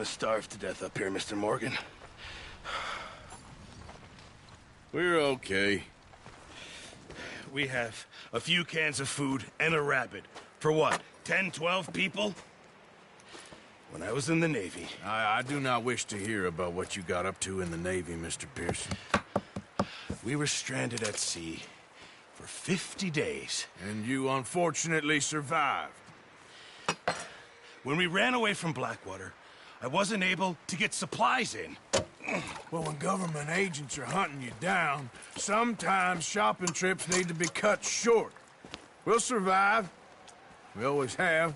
gonna starve to death up here, Mr. Morgan. We're okay. We have a few cans of food and a rabbit. For what, 10, 12 people? When I was in the Navy... I do not wish to hear about what you got up to in the Navy, Mr. Pearson. We were stranded at sea for 50 days. And you unfortunately survived. When we ran away from Blackwater, I wasn't able to get supplies in. Well, when government agents are hunting you down, sometimes shopping trips need to be cut short. We'll survive. We always have.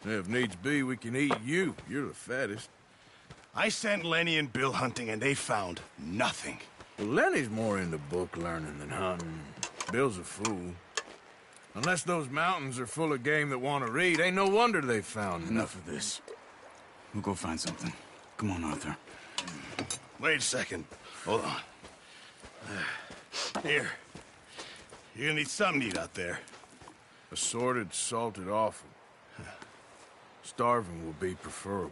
If needs be, we can eat you. You're the fattest. I sent Lenny and Bill hunting, and they found nothing. Well, Lenny's more into book learning than hunting. Bill's a fool. Unless those mountains are full of game that want to read, ain't no wonder they found Enough of this. We'll go find something. Come on, Arthur. Wait a second. Hold on. Here. You're gonna need something to eat out there. Assorted, salted offal. Starving will be preferable.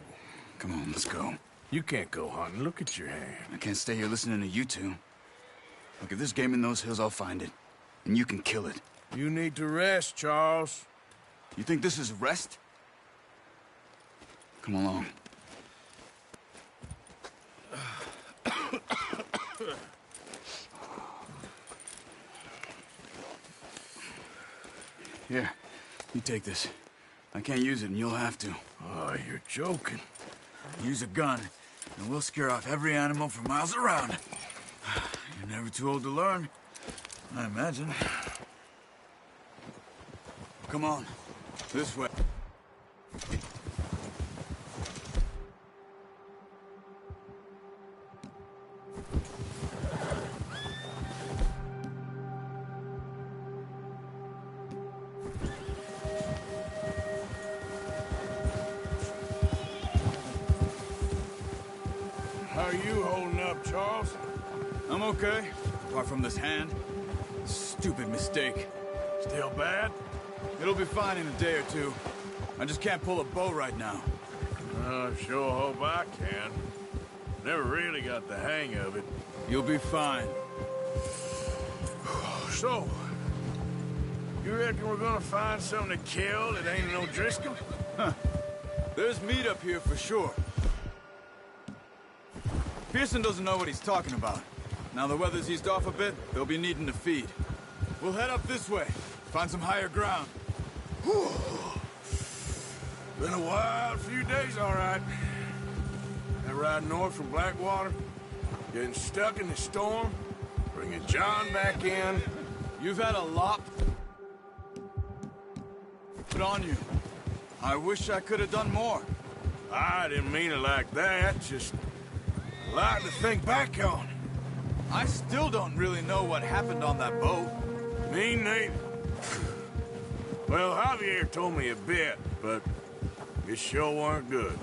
Come on, let's go. You can't go hunting. Look at your hand. I can't stay here listening to you two. Look, if there's game in those hills, I'll find it. And you can kill it. You need to rest, Charles. You think this is rest? Come along. Here, you take this. I can't use it, and you'll have to. Oh, you're joking. Use a gun, and we'll scare off every animal for miles around. You're never too old to learn, I imagine. Come on, this way. How are you holding up, Charles? I'm okay, apart from this hand. Stupid mistake. Still bad? It'll be fine in a day or two. I just can't pull a bow right now. I sure hope I can. Never really got the hang of it. You'll be fine. So, you reckon we're gonna find something to kill that ain't no Driscoll? There's meat up here for sure. Pearson doesn't know what he's talking about. Now the weather's eased off a bit, they'll be needing to feed. We'll head up this way, find some higher ground. Whew. Been a wild few days, all right. That ride north from Blackwater, getting stuck in the storm, bringing John back in. You've had a lot put on you. I wish I could have done more. I didn't mean it like that, just a lot to think back on. I still don't really know what happened on that boat. Me neither. Well, Javier told me a bit, but it sure weren't good.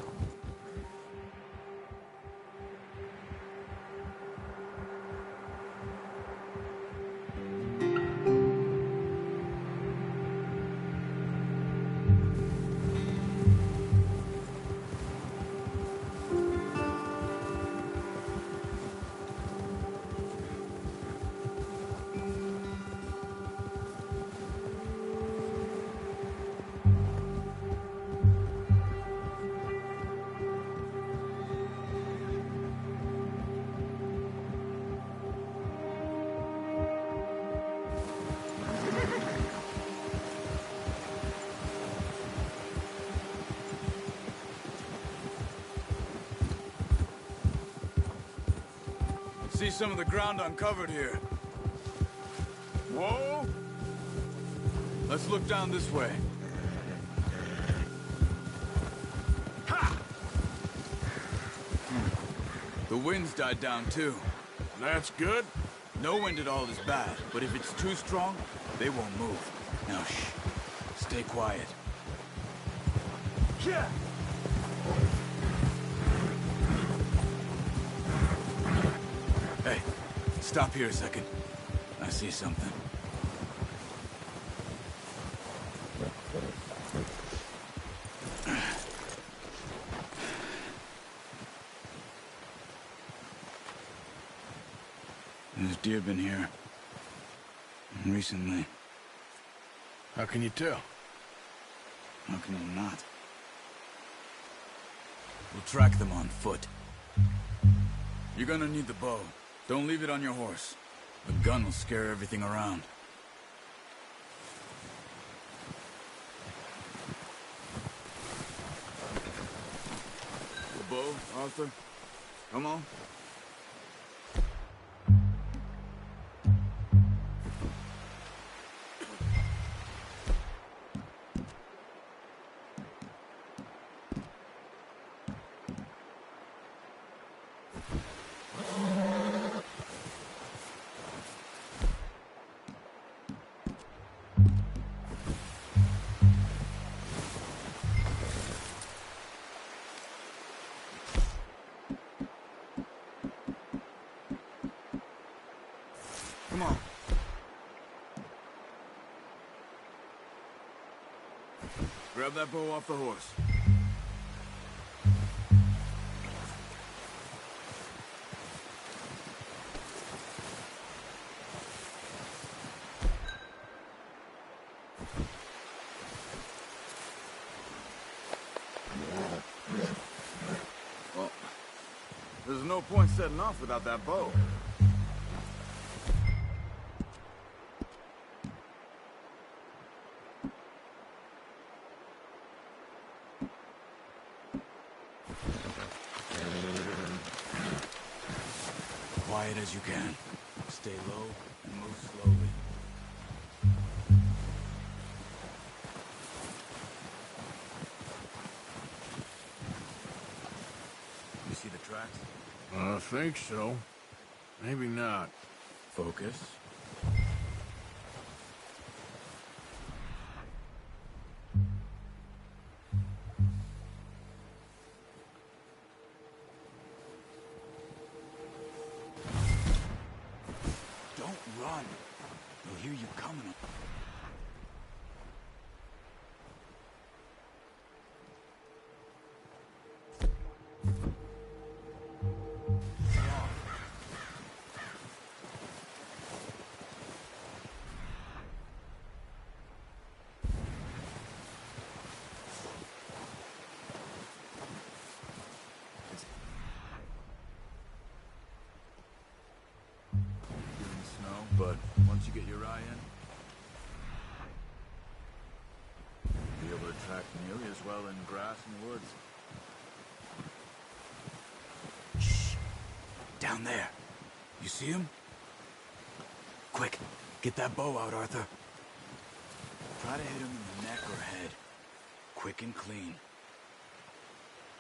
See some of the ground uncovered here. Whoa! Let's look down this way. Ha! The wind's died down too. That's good. No wind at all is bad, but if it's too strong, they won't move. Now shh. Stay quiet. Yeah! Hey, stop here a second. I see something. Bashir been here? Recently. How can you tell? How can you not? We'll track them on foot. You're gonna need the bow. Don't leave it on your horse. The gun will scare everything around. The bow, Arthur? Come on. Come on. Grab that bow off the horse. Well, there's no point setting off without that bow. Quiet as you can. Stay low and move slowly. You see the tracks? I think so. Maybe not. Focus. Don't run. They'll hear you coming. But once you get your eye in, you'll be able to track nearly as well in grass and woods. Shh! Down there. You see him? Quick, get that bow out, Arthur. Try to hit him in the neck or head. Quick and clean.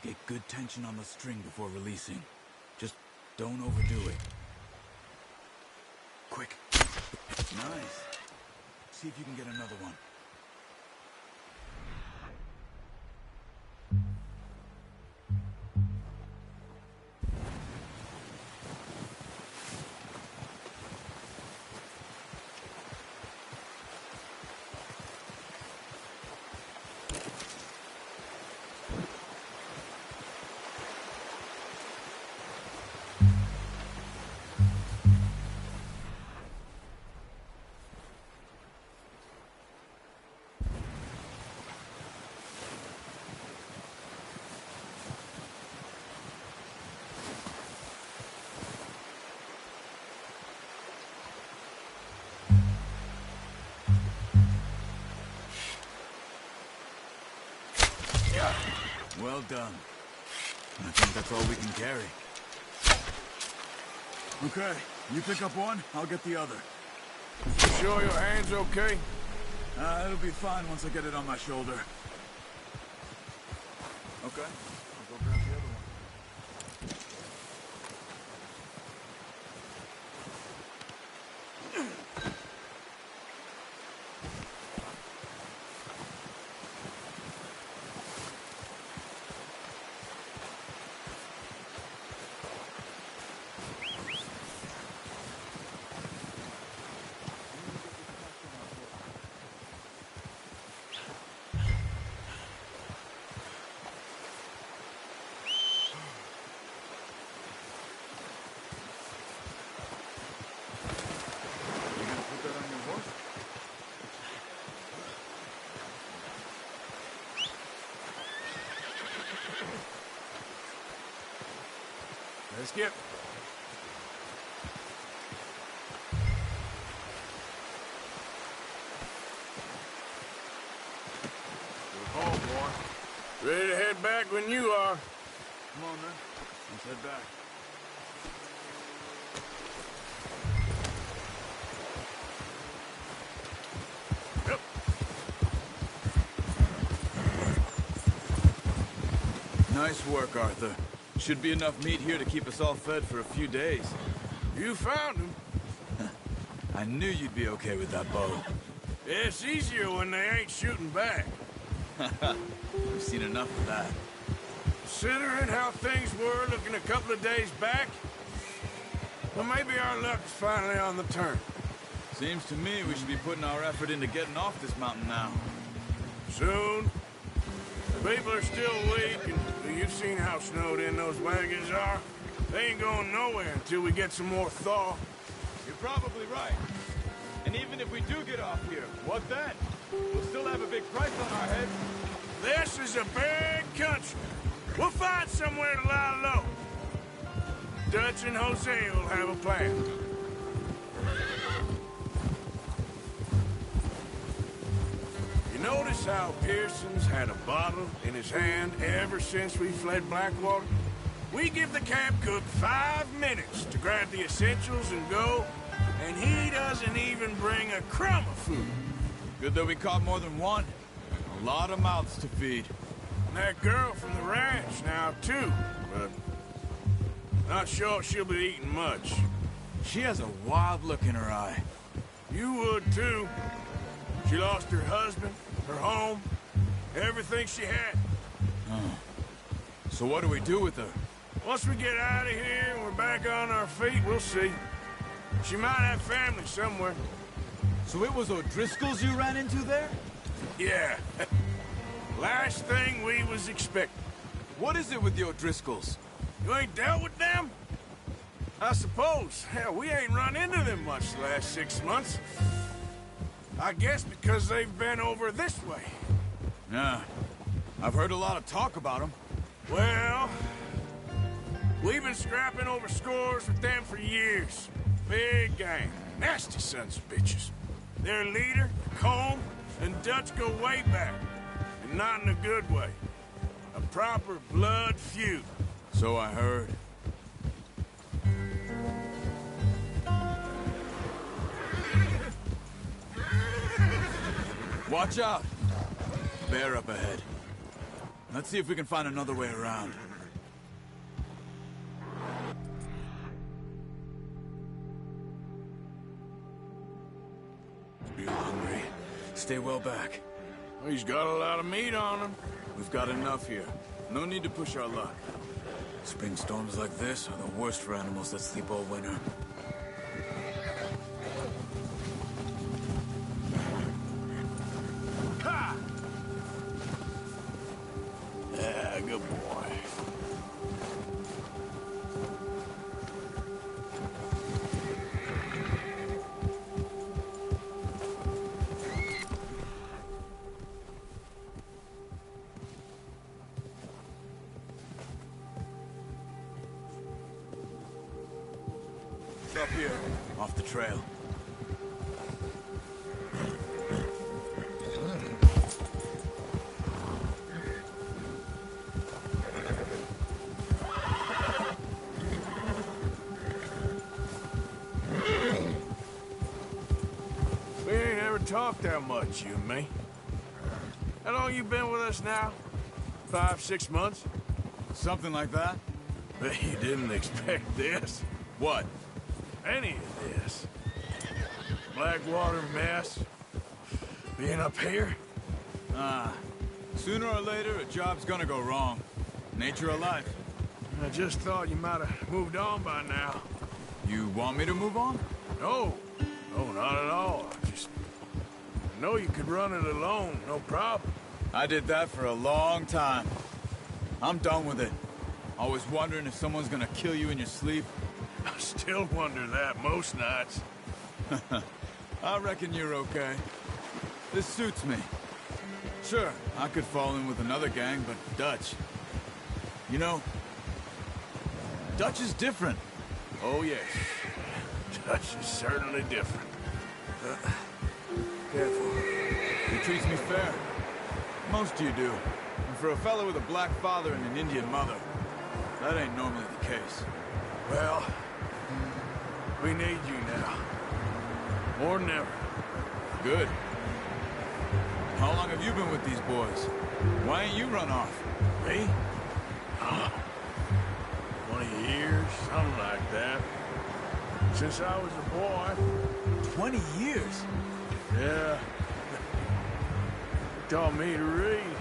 Get good tension on the string before releasing. Just don't overdo it. Quick. Nice. See if you can get another one. Well done. I think that's all we can carry. Okay, you pick up one, I'll get the other. Sure your hand's okay? It'll be fine once I get it on my shoulder. Okay, I'll go grab the other one. Let's get... We're home, boy. Ready to head back when you are. Come on, then. Let's head back. Nice work, Arthur. Should be enough meat here to keep us all fed for a few days. You found him. I knew you'd be okay with that bow. It's easier when they ain't shooting back. We've seen enough of that. Considering how things were looking a couple of days back, well, maybe our luck's finally on the turn. Seems to me we should be putting our effort into getting off this mountain now. Soon. The people are still weak, and you've seen how snowed in those wagons are. They ain't going nowhere until we get some more thaw. You're probably right. And even if we do get off here, what then? We'll still have a big price on our heads. This is a big country. We'll find somewhere to lie low. Dutch and Hosea will have a plan. You notice how Pearson's had a bottle in his hand ever since we fled Blackwater? We give the camp cook 5 minutes to grab the essentials and go, and he doesn't even bring a crumb of food. Good that we caught more than one. A lot of mouths to feed. And that girl from the ranch now, too, but not sure she'll be eating much. She has a wild look in her eye. You would, too. She lost her husband, her home, everything she had. So what do we do with her? Once we get out of here and we're back on our feet, we'll see. She might have family somewhere. So it was O'Driscoll's you ran into there? Yeah. Last thing we was expecting. What is it with the O'Driscolls? You ain't dealt with them? I suppose. Hell, we ain't run into them much the last 6 months. I guess because they've been over this way. Yeah. I've heard a lot of talk about them. Well, we've been scrapping over scores with them for years. Big gang. Nasty sons of bitches. Their leader, Colm, and Dutch go way back. And not in a good way. A proper blood feud. So I heard. Watch out! Bear up ahead. Let's see if we can find another way around. You hungry? Stay well back. He's got a lot of meat on him. We've got enough here. No need to push our luck. Spring storms like this are the worst for animals that sleep all winter. Ha! Yeah, good boy. It's up here, off the trail. We ain't ever talked that much, you and me. How long you been with us now? 5, 6 months? Something like that? Bet you didn't expect this. What? Any of this. Blackwater mess. Being up here. Sooner or later, a job's gonna go wrong. Nature of life. I just thought you might have moved on by now. You want me to move on? No. No, not at all. I know you could run it alone, no problem. I did that for a long time. I'm done with it. Always wondering if someone's gonna kill you in your sleep. I still wonder that most nights. I reckon you're okay. This suits me. Sure, I could fall in with another gang, but Dutch. You know, Dutch is different. Oh, yes. Dutch is certainly different. Careful. He treats me fair. Most of you do. And for a fellow with a black father and an Indian mother, that ain't normally the case. Well, we need you now. More than ever. Good. How long have you been with these boys? Why ain't you run off? Me? 20 years, something like that. Since I was a boy. 20 years? Yeah. Taught me to read.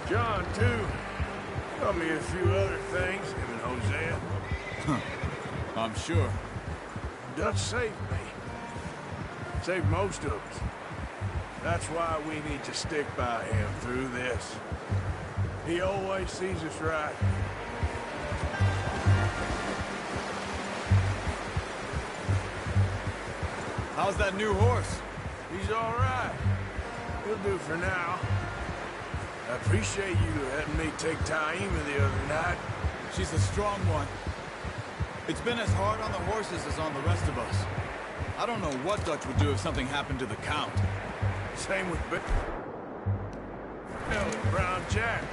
John, too. Taught me a few other things, him and Hosea. I'm sure. Dutch saved me. Saved most of us. That's why we need to stick by him through this. He always sees us right. How's that new horse? He's all right. He'll do for now. I appreciate you letting me take Taima the other night. She's a strong one. It's been as hard on the horses as on the rest of us. I don't know what Dutch would do if something happened to the Count. Same with Brown Jack.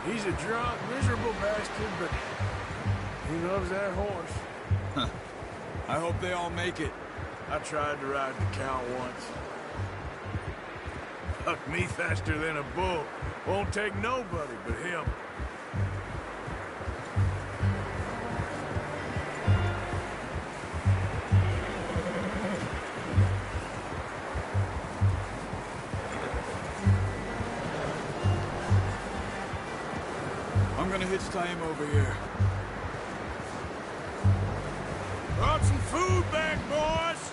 He's a drunk, miserable bastard, but he loves that horse. I hope they all make it. I tried to ride the Count once. Bucked me faster than a bull. Won't take nobody but him. I'm gonna hitch Taima over here. Brought some food back, boys!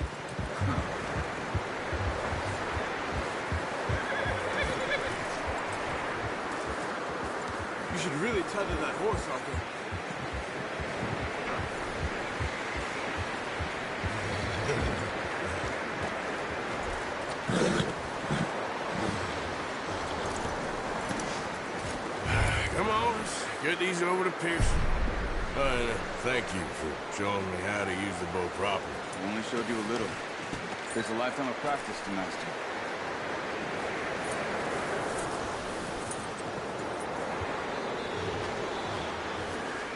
You should really tether that horse, Arthur. Come on, let's get these over to Pearson. Thank you for showing me how to use the bow properly. I only showed you a little. There's a lifetime of practice to master.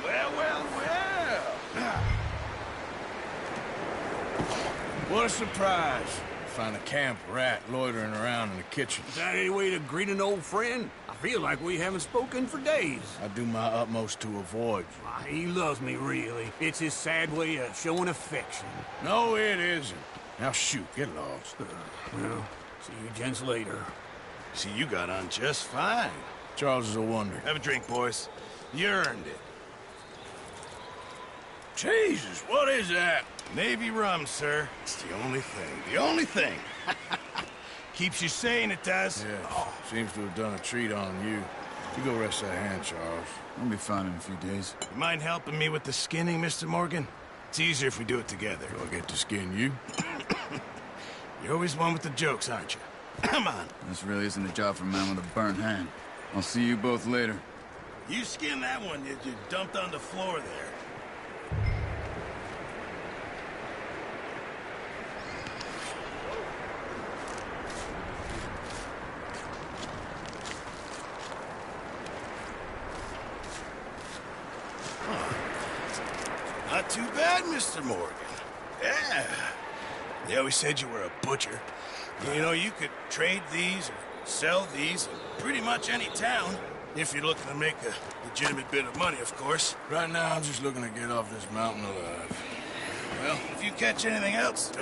Well. What a surprise. Find a camp rat loitering around in the kitchen. Is that any way to greet an old friend? I feel like we haven't spoken for days. I do my utmost to avoid you. Why, he loves me, really. It's his sad way of showing affection. No, it isn't. Now shoot, get lost. Well, see you gents later. See, you got on just fine. Charles is a wonder. Have a drink, boys. You earned it. Jesus, what is that? Navy rum, sir. It's the only thing. The only thing. Keeps you sane, it does. Yeah, seems to have done a treat on you. You go rest that hand, Charles. I'll be fine in a few days. You mind helping me with the skinning, Mr. Morgan? It's easier if we do it together. Do I get to skin you? You're always one with the jokes, aren't you? Come on. This really isn't a job for a man with a burnt hand. I'll see you both later. You skin that one that you dumped on the floor there. Not too bad, Mr. Morgan. Yeah. They always said you were a butcher. You know, you could trade these or sell these in pretty much any town. If you're looking to make a legitimate bit of money, of course. Right now, I'm just looking to get off this mountain alive. Well, if you catch anything else,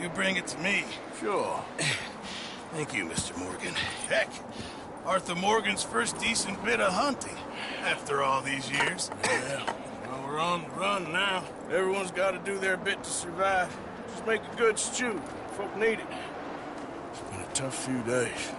you bring it to me. Sure. Thank you, Mr. Morgan. Heck, Arthur Morgan's first decent bit of hunting after all these years. Yeah. Well, we're on the run now. Everyone's got to do their bit to survive. Just make a good stew. Folk need it. It's been a tough few days.